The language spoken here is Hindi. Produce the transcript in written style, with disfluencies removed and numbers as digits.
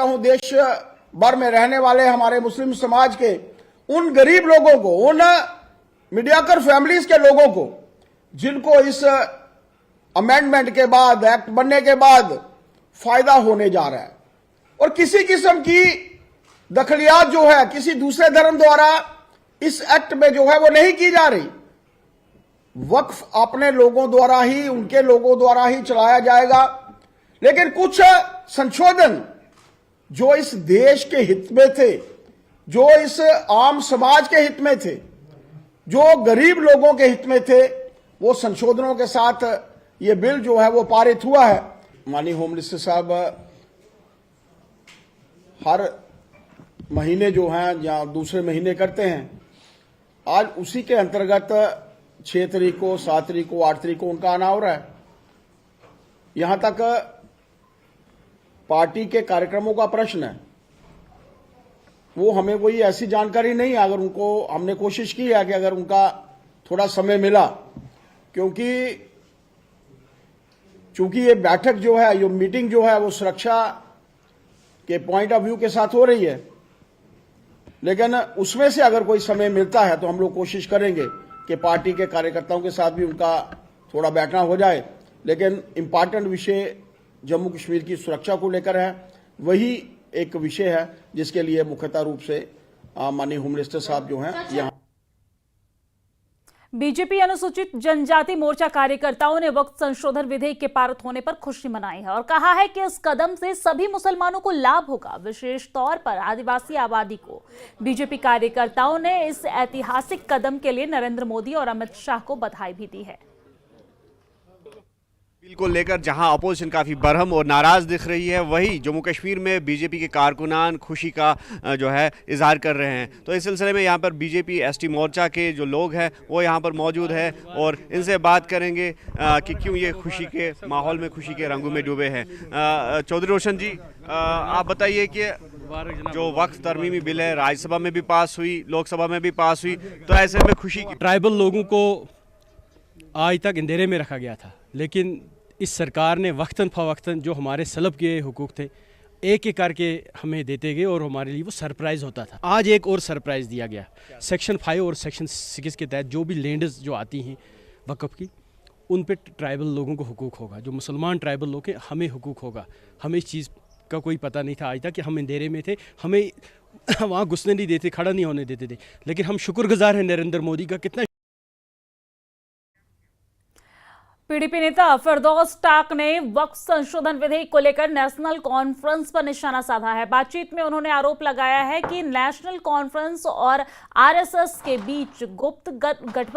हूं देश भर में रहने वाले हमारे मुस्लिम समाज के उन गरीब लोगों को, उन मीडियाकर फैमिलीज के लोगों को जिनको इस अमेंडमेंट के बाद, एक्ट बनने के बाद फायदा होने जा रहा है। और किसी किस्म की दखलियात जो है किसी दूसरे धर्म द्वारा इस एक्ट में जो है वो नहीं की जा रही। वक्फ अपने लोगों द्वारा ही, उनके लोगों द्वारा ही चलाया जाएगा। लेकिन कुछ संशोधन जो इस देश के हित में थे, जो इस आम समाज के हित में थे, जो गरीब लोगों के हित में थे, वो संशोधनों के साथ ये बिल जो है वो पारित हुआ है। माननीय होम मिनिस्टर साहब हर महीने जो हैं या दूसरे महीने करते हैं, आज उसी के अंतर्गत 6 तारीख को, 7 तारीख को, 8 तारीख को उनका आना हो रहा है। यहां तक पार्टी के कार्यक्रमों का प्रश्न है, वो हमें कोई ऐसी जानकारी नहीं है। अगर उनको, हमने कोशिश की है कि अगर उनका थोड़ा समय मिला, क्योंकि चूंकि ये बैठक जो है, ये मीटिंग जो है वो सुरक्षा के पॉइंट ऑफ व्यू के साथ हो रही है, लेकिन उसमें से अगर कोई समय मिलता है तो हम लोग कोशिश करेंगे कि पार्टी के कार्यकर्ताओं के साथ भी उनका थोड़ा बैठना हो जाए। लेकिन इम्पॉर्टेंट विषय जम्मू कश्मीर की सुरक्षा को लेकर है, वही एक विषय है जिसके लिए मुख्यतः रूप से माननीय होम मिनिस्टर साहब जो हैं यहाँ। बीजेपी अनुसूचित जनजाति मोर्चा कार्यकर्ताओं ने वक्फ संशोधन विधेयक के पारित होने पर खुशी मनाई है और कहा है कि इस कदम से सभी मुसलमानों को लाभ होगा, विशेष तौर पर आदिवासी आबादी को। बीजेपी कार्यकर्ताओं ने इस ऐतिहासिक कदम के लिए नरेंद्र मोदी और अमित शाह को बधाई भी दी है। बिल को लेकर जहां अपोजिशन काफ़ी बरहम और नाराज़ दिख रही है, वही जम्मू कश्मीर में बीजेपी के कारकुनान खुशी का जो है इजहार कर रहे हैं। तो इस सिलसिले में यहाँ पर बीजेपी एसटी मोर्चा के जो लोग हैं वो यहाँ पर मौजूद है और इनसे बात करेंगे कि क्यों ये खुशी के माहौल में, खुशी के रंगों में डूबे हैं। चौधरी रोशन जी, आप बताइए कि जो वक्फ तरमीमी बिल है राज्यसभा में भी पास हुई, लोकसभा में भी पास हुई, तो ऐसे में खुशी की। ट्राइबल लोगों को आज तक अंधेरे में रखा गया था, लेकिन इस सरकार ने वक्तन फवक्तन जो हमारे सलब के हुकूक थे एक एक करके हमें देते गए और हमारे लिए वो सरप्राइज़ होता था। आज एक और सरप्राइज़ दिया गया। सेक्शन 5 और सेक्शन 6 के तहत जो भी लैंड्स जो आती हैं वक्फ की, उन पे ट्राइबल लोगों को हुकूक होगा। जो मुसलमान ट्राइबल लोग हैं, हमें हुकूक होगा। हमें इस चीज़ का कोई पता नहीं था आज तक कि हम अंधेरे में थे, हमें वहाँ घुसने नहीं देते, खड़ा नहीं होने देते थे। लेकिन हम शुक्रगुजार हैं नरेंद्र मोदी का। कितना पीडीपी नेता फिरदौस टाक ने वक्फ संशोधन विधेयक को लेकर नेशनल कॉन्फ्रेंस पर निशाना साधा है। बातचीत में उन्होंने आरोप लगाया है कि नेशनल कॉन्फ्रेंस और आरएसएस के बीच गुप्त गठबंधन